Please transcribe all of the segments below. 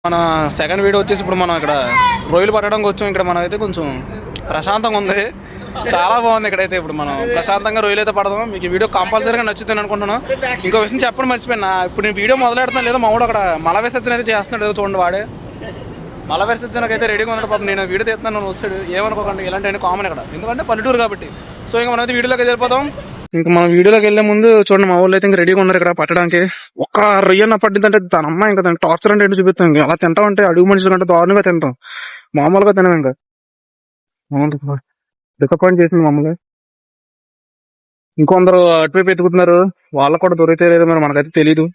మన second video వచ్చేసి ఇప్పుడు మనం ఇక్కడ రొయ్యలు పట్టడానికి వచ్చాం. ఇక్కడ మనం అయితే కొంచెం ప్రశాంతంగా ఉంది, చాలా బాగుంది ఇక్కడైతే. ఇప్పుడు మనం ప్రశాంతంగా రొయ్యలు అయితే పడదాం. మీకు ఈ వీడియో కంపల్సరీగా నచ్చుతుంది అనుకుంటున్నాను. ఇంకో విషయం చెప్పడం మర్చిపోయినా, ఇప్పుడు నేను వీడియో మొదలెడుతున్నాను లేదా మా వాడు అక్కడ మల విసర్జన అయితే చేస్తున్నాడు. చూడండి, వాడే మల విసర్జనకు అయితే రెడీగా ఉన్నాడు. పాపం నేను వీడియో తీస్తున్నాను, వస్తాడు, ఏమనుకోకండి. ఇలాంటి కామన్ ఇక్కడ, ఎందుకంటే పల్లెటూరు కాబట్టి. సో ఇంకా మనం అయితే వీడియోలోకి వెళ్ళిపోదాం. ఇంకా మనం వీడియోలోకి వెళ్లే ముందు చూడండి, మా వాళ్ళు అయితే ఇంకా రెడీగా ఉన్నారు ఇక్కడ పట్టడానికి. ఒక్క రొయ్యన్న పట్టిందంటే దాని అమ్మాయి ఇంకా దాని టార్చర్ అంటే ఏంటో చూపిస్తాం. అలా తింటాం అంటే అడుగు మనుషులు కంటే దారుణంగా తింటాం, మామూలుగా తినం. ఇంకా డిసప్పాయింట్ చేసింది మమ్మల్ని. ఇంకొందరు అటువైపు ఎత్తుకుతున్నారు, వాళ్ళకు కూడా దొరికితే లేదు మరి మనకైతే తెలీదు.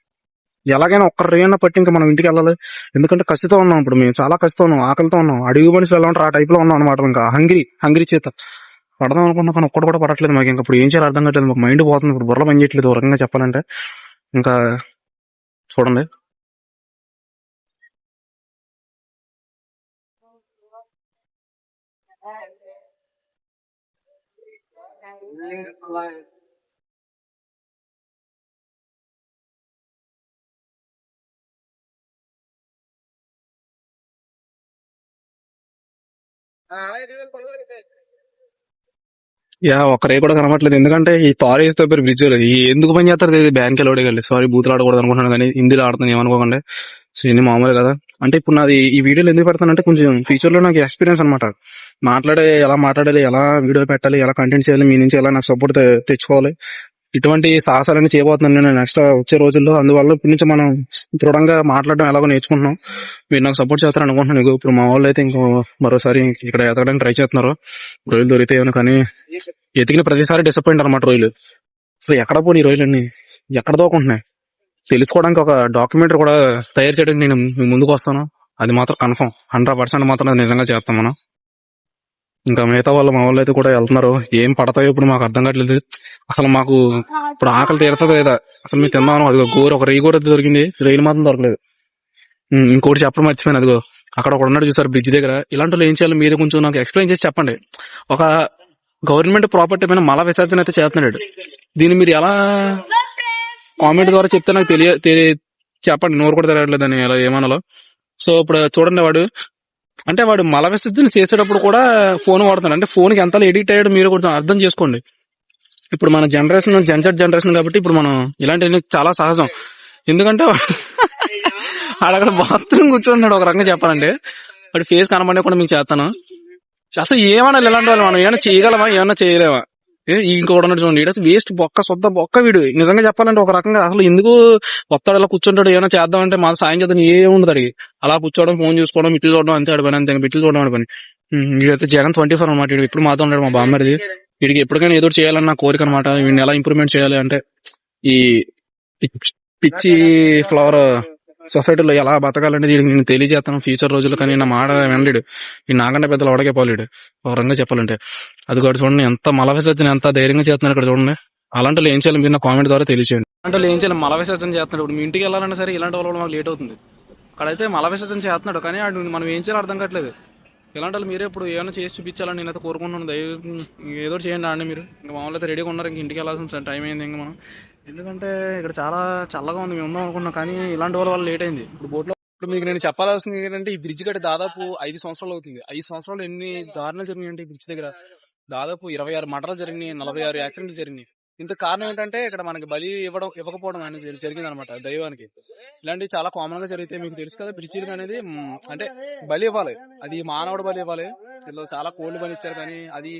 ఎలాగైనా ఒక్క రొయ్యన్న పట్టి ఇంకా మనం ఇంటికి వెళ్ళాలి. ఎందుకంటే కసితో ఉన్నాం ఇప్పుడు, మేము చాలా కసితో ఉన్నాం, ఆకలితో ఉన్నాం, అడుగు మనుషులు ఎలా ఉంటారు ఆ టైప్ లో ఉన్నాం అనమాట. ఇంకా హంగ్రీ చేత పడదాం అనుకున్నా కానీ ఒక్కటి కూడా పడట్లేదు మాకు. ఇంకా ఇప్పుడు ఏం చేయాలి అర్థం కావట్లేదు, మాకు మైండ్ పోతుంది, ఇప్పుడు బుర్రలో పని చేయట్లేదు ఒక రకంగా చెప్పాలంటే. ఇంకా చూడండి, ఒక్కరే కూడా కనబట్లేదు. ఎందుకంటే ఈ తారేస్తే బ్రిడ్జ్ ఎందుకు పని చేస్తారు తెలియదు. బ్యాంక్ వెళ్ళి సారీ బూతులు ఆడకూడదు అనుకుంటున్నాను కానీ హిందీలో ఆడుతున్నాను, ఏమనుకోకండి. సో ఇన్ని మామూలు కదా. అంటే ఇప్పుడు నాది ఈ వీడియోలు ఎందుకు పెడతానంటే కొంచెం ఫ్యూచర్ లో నాకు ఎక్స్పీరియన్స్ అనమాట. ఎలా మాట్లాడాలి, ఎలా వీడియో పెట్టాలి, ఎలా కంటెంట్ చేయాలి, మీ నుంచి ఎలా నాకు సపోర్ట్ తెచ్చుకోవాలి, ఇటువంటి సాహసాలన్నీ చేయబోతున్నాను నేను నెక్స్ట్ వచ్చే రోజుల్లో. అందువల్ల ఇప్పటి నుంచి మనం దృఢంగా మాట్లాడడం ఎలాగో నేర్చుకుంటున్నాం. మీరు నాకు సపోర్ట్ చేస్తారని అనుకుంటున్నాను. ఇప్పుడు మా వాళ్ళు అయితే ఇంకో మరోసారి ఇక్కడ ఎతకడానికి ట్రై చేస్తున్నారు. రొయ్యలు దొరికితేమో కానీ ఎతికిన ప్రతిసారి డిసప్పాయింట్ అనమాట రొయ్యలు. సో ఎక్కడ పోనీ ఈ రొయ్యలన్నీ ఎక్కడ దోకుంటున్నాయి తెలుసుకోవడానికి ఒక డాక్యుమెంటరీ కూడా తయారు చేయడానికి నేను ముందుకు వస్తాను. అది మాత్రం కన్ఫర్మ్, 100% మాత్రం అది నిజంగా చేస్తాం మనం. ఇంకా మిగతా వాళ్ళు మా వాళ్ళు అయితే కూడా వెళ్తున్నారు. ఏం పడతాయో ఇప్పుడు మాకు అర్థం కావట్లేదు. అసలు మాకు ఇప్పుడు ఆకలి తీరుతుంది లేదా అసలు మీరు తిన్నాను. అదిగో ఒక రెయ్యి కూర దొరికింది, రెయ్యలు మాత్రం దొరకలేదు. ఇంకోటి చెప్పడం మర్చిపోయాను, అదిగో అక్కడ ఒక ఉన్నాడు చూసారు బ్రిడ్జ్ దగ్గర. ఇలాంటి వాళ్ళు ఏం చేయాలి మీరు కొంచెం నాకు ఎక్స్ప్లెయిన్ చేసి చెప్పండి. ఒక గవర్నమెంట్ ప్రాపర్టీ పైన మల విసర్జన అయితే చేస్తున్నాడు. దీన్ని మీరు ఎలా కామెంట్ ద్వారా చెప్తే నాకు చెప్పండి. నోరు కూడా తెలియట్లేదు అని ఎలా ఏమనాలో. సో ఇప్పుడు చూడండి, వాడు మల విసర్జన చేసేటప్పుడు కూడా ఫోన్ వాడుతున్నాడు. అంటే ఫోన్ కి ఎంత ఎడిక్ట్ అయ్యాడు మీరు కొంచెం అర్థం చేసుకోండి. ఇప్పుడు మన జనరేషన్ కాబట్టి ఇప్పుడు మనం ఇలాంటివన్నీ చాలా సహజం. ఎందుకంటే అక్కడ బాత్రూమ్ కూర్చుంటున్నాడు. ఒక రకంగా చెప్పాలంటే వాడి ఫేస్ కనబడే కూడా మీకు చేస్తాను. అసలు ఏమన్నా ఇలాంటి వాళ్ళు మనం ఏమైనా చేయగలమా, ఏమన్నా చేయలేమా? ఇంకొకటి ఉన్నాడు చూడండి, వీడు వేస్ట్ బొక్క వీడు. నిజంగా చెప్పాలంటే ఒక రకంగా అసలు ఎందుకు వస్తాడు అలా కూర్చుంటాడు, ఏమైనా చేద్దామంటే మా సాయం చేద్దాం ఏముండదు అడిగి. అలా కూర్చోవడం, ఫోన్ చూసుకోవడం, ఇట్లు చూడడం, అంతే ఆడి పని. అంతే బిట్లు చూడడం ఆడి పని. వీడైతే జగన్ 24 అనమాట. వీడు ఇప్పుడు మాతో ఉన్నాడు, మా బామ్మరిది. వీడికి ఎప్పటికైనా ఏదో చేయాలన్న నా కోరిక అనమాట. వీడిని ఎలా ఇంప్రూవ్మెంట్ చేయాలి అంటే ఈ పిచ్చి ఫ్లవర్ సొసైటీలో ఎలా బతకాలనేది నేను తెలియజేస్తాను ఫ్యూచర్ రోజుల్లో. కానీ నా మాట వినలేడు. ఈ నాగంట పెద్దలు అడగే పోలేడు ఒక రంగా చెప్పాలంటే. అది కూడా చూడండి, ఎంత మల విసర్జన ఎంత ధైర్యంగా చేస్తున్నాడు ఇక్కడ చూడండి. అలాంటి వాళ్ళు ఏం చేయాలి మీరు నా కామెంట్ ద్వారా తెలియజేయండి. అలాంటి వాళ్ళు ఏం చేయాలి, మల విసర్జన చేస్తున్నాడు. ఇప్పుడు మీ ఇంటికి వెళ్ళాలన్నా సరే ఇలాంటి వాళ్ళు మాకు లేట్ అవుతుంది. అక్కడైతే మల విసర్జన చేస్తున్నాడు కానీ మనం ఏం చేయాలో అర్థం కావట్లేదు. ఇలాంటి వాళ్ళు మీరే ఇప్పుడు ఏమైనా చేసి చూపించాలని నేనైతే కోరుకుంటున్నాను. ఏదో చేయండి అండి మీరు. ఇంకా మామూలు అయితే రెడీగా ఉన్నారు, ఇంక ఇంటికి వెళ్ళాల్సిన టైం అయింది. ఇంకా మనం ఎందుకంటే ఇక్కడ చాలా చల్లగా ఉంది, మేము ఉందాం అనుకున్నాం కానీ ఇలాంటి వాళ్ళు లేట్ అయింది. ఇప్పుడు బోట్లో ఇప్పుడు మీకు నేను చెప్పాల్సింది ఏంటంటే, ఈ బ్రిడ్జ్ కట్టి దాదాపు 5 సంవత్సరాలు అవుతుంది. 5 సంవత్సరాలు ఎన్ని దారుణాలు జరిగినాయి ఈ బ్రిడ్జ్ దగ్గర. దాదాపు 26 మర్డర్లు జరిగినాయి, 46 యాక్సిడెంట్లు జరిగినాయి. ఇంత కారణం ఏంటంటే ఇక్కడ మనకి బలి ఇవ్వకపోవడం అనేది జరిగింది అనమాట దైవానికి. ఇలాంటివి చాలా కామన్ గా జరిగితే మీకు తెలుసు కదా. బ్రిడ్జిలు అనేది అంటే బలి ఇవ్వాలి, అది మానవుడు బలి ఇవ్వాలి. వీళ్ళు చాలా కోళ్ళు బలి ఇచ్చారు కానీ అది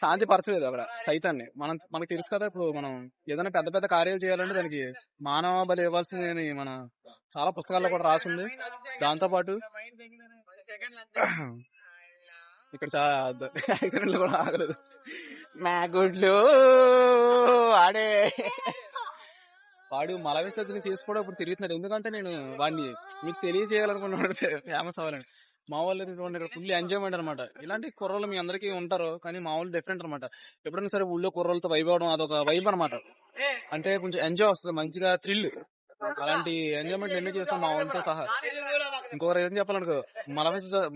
శాంతి పరచలేదు అక్కడ సైతాన్ని. మనకు తెలుసు కదా. ఇప్పుడు మనం ఏదైనా పెద్ద పెద్ద కార్యాలు చేయాలంటే దానికి మానవ బలి ఇవ్వాల్సింది మన చాలా పుస్తకాల్లో కూడా రాసింది. దాంతో పాటు ఇక్కడ చాలా యాక్సిడెంట్లు కూడా ఆగలేదు. మ్యాగుడ్లు ఆడే వాడు మల విసర్జన చేసుకోవడం ఇప్పుడు తిరుగుతున్నాడు. ఎందుకంటే నేను వాడిని మీకు తెలియజేయాలనుకున్నాడు, ఫేమస్ అవ్వాలని. మా వాళ్ళు అయితే చూడండి ఇక్కడ ఫుల్ ఎంజాయ్మెంట్ అనమాట. ఇలాంటి కుర్రలు మీ అందరికీ ఉంటారు కానీ మా వాళ్ళు డిఫరెంట్ అనమాట. ఎప్పుడైనా సరే ఊళ్ళో కుర్రలతో వైబ్ అవడం అదొక వైబ్ అనమాట. అంటే కొంచెం ఎంజాయ్ వస్తుంది, మంచిగా థ్రిల్. అలాంటి ఎంజాయ్మెంట్ ఎన్నో చేస్తాం మా వాళ్ళతో సహా. ఇంకొకరు ఏం చెప్పాలనుకో,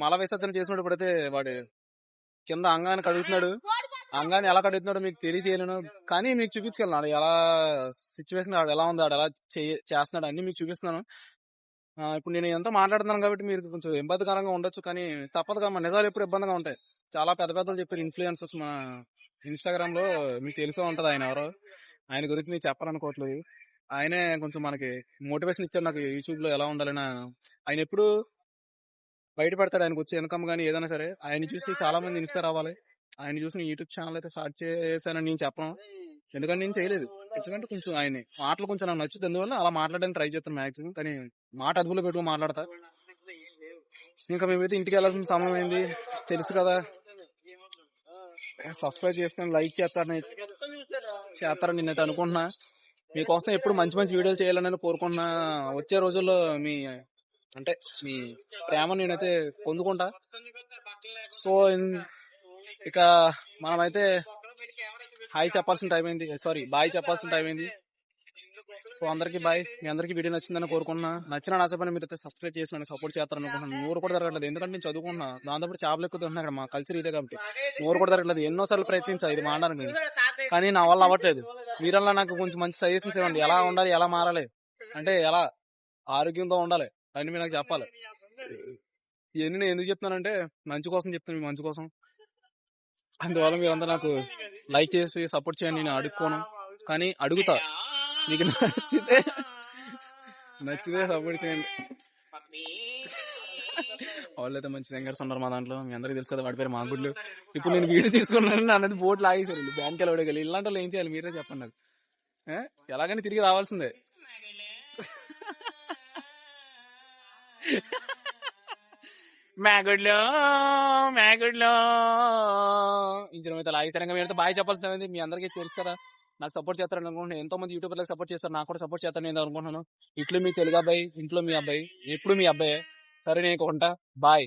మల విసర్జన చేసినప్పుడు అయితే వాడు కింద అంగాన్ని కడుగుతున్నాడు. అంగాన్ని ఎలా కడుగుతున్నాడో మీకు తెలియజేయలేను కానీ మీకు చూపించగలను. ఎలా సిచ్యువేషన్ ఎలా ఉంది, ఎలా చేస్తున్నాడు అన్ని మీకు చూపిస్తున్నాను. ఇప్పుడు నేను ఎంతో మాట్లాడుతున్నాను కాబట్టి మీరు కొంచెం ఇబ్బందికరంగా ఉండొచ్చు, కానీ తప్పదు కదా, నిజాలు ఎప్పుడు ఇబ్బందిగా ఉంటాయి. చాలా పెద్ద పెద్దలు చెప్పారు ఇన్ఫ్లుయెన్సర్స్ మన ఇన్స్టాగ్రామ్ లో, మీకు తెలిసే ఉంటది ఆయన ఎవరో. ఆయన గురించి నేను చెప్పాలనుకోవట్లేదు. ఆయనే కొంచెం మనకి మోటివేషన్ ఇచ్చాడు నాకు యూట్యూబ్ లో ఎలా ఉండాలని. ఆయన ఎప్పుడు బయట పెడతాడు ఆయనకు వచ్చే ఇన్కమ్ కానీ ఏదైనా సరే. ఆయన చూసి చాలా మంది ఇన్స్పైర్ అవ్వాలి. ఆయన చూసి నేను యూట్యూబ్ ఛానల్ అయితే స్టార్ట్ చేశానని నేను చెప్పను, ఎందుకంటే నేను చేయలేదు. ఎందుకంటే కొంచెం ఆయన మాటలు కొంచెం నాకు నచ్చుతుంది, అందువల్ల అలా మాట్లాడడానికి ట్రై చేస్తాను మాక్సిమం. కానీ మాట అదుపులో పెట్టుకుని మాట్లాడతా. ఇంకా మేమైతే ఇంటికి వెళ్ళాల్సిన సమయం అయింది, తెలుసు కదా. సబ్స్క్రైబ్ చేసుకొని లైక్ చేస్తారని నేనైతే అనుకుంటున్నా. మీకోసం ఎప్పుడు మంచి మంచి వీడియోలు చేయాలని కోరుకుంటున్నా. వచ్చే రోజుల్లో మీ అంటే మీ ప్రేమ నేనైతే పొందుకుంటా. సో ఇక మనమైతే హాయ్ చెప్పాల్సిన టైం అయింది, సారీ బాయ్ చెప్పాల్సిన టైం అయింది. సో అందరికి బాయ్. మీ అందరికి వీడియో నచ్చిందని కోరుకున్నా. నచ్చిన నచ్చపని మీరు అయితే సబ్స్క్రైబ్ చేసి నన్ను సపోర్ట్ చేస్తారని అనుకుంటున్నాను. నోరు కూడా జరగట్లేదు, ఎందుకంటే నేను చదువుకున్నా, దాంతో చేపలు ఎక్కువ తింటున్నా. ఇక్కడ మా కల్చర్ ఇదే కాబట్టి నోరు కూడా జరగట్లేదు. ఎన్నోసార్లు ప్రయత్నించా ఇది మాట్లాడడానికి, కానీ నా వల్ల అవ్వట్లేదు. మీరల్లా నాకు కొంచెం మంచి సజెషన్స్ ఇవ్వండి, ఎలా ఉండాలి, ఎలా మారాలి, అంటే ఎలా ఆరోగ్యంతో ఉండాలి అని మీరు నాకు చెప్పాలి. ఇవన్నీ నేను ఎందుకు చెప్తున్నానంటే మంచి కోసం చెప్తాను, మీ మంచి కోసం. అందువల్ల మీరంతా నాకు లైక్ చేసి సపోర్ట్ చేయండి. నేను అడుక్కోను, కానీ అడుగుతా. మీకు నచ్చితే సపోర్ట్ చేయండి. వాళ్ళైతే మంచి సింగర్స్ ఉన్నారు మా దాంట్లో, మీ అందరికీ తెలుసు కదా, వాడి పేరు మాగుడ్లు. ఇప్పుడు నేను వీడియో తీసుకున్నాను అన్నది బోట్ లాగేశారు, బ్యాంక్ ఎలా వెళ్ళి. ఇలాంటి వాళ్ళు ఏం చేయాలి మీరే చెప్పండి నాకు. ఎలాగని తిరిగి రావాల్సిందే. మ్యాగుడ్లో ఇంజన్ అయితే లాగేశారు. మీరైతే బాయ్ చెప్పాల్సింది. మీ అందరికీ తెలుసు కదా, నాకు సపోర్ట్ చేస్తారని అనుకుంటున్నాను. ఎంతో మంది యూట్యూబర్లకు సపోర్ట్ చేస్తారు, నాకు కూడా సపోర్ట్ చేస్తారని నేను అనుకుంటున్నాను. ఇట్లు మీ తెలుగు అబ్బాయి, ఇంట్లో మీ అబ్బాయి, ఎప్పుడు మీ అబ్బాయి. సరే నేను కొంటా, బాయ్.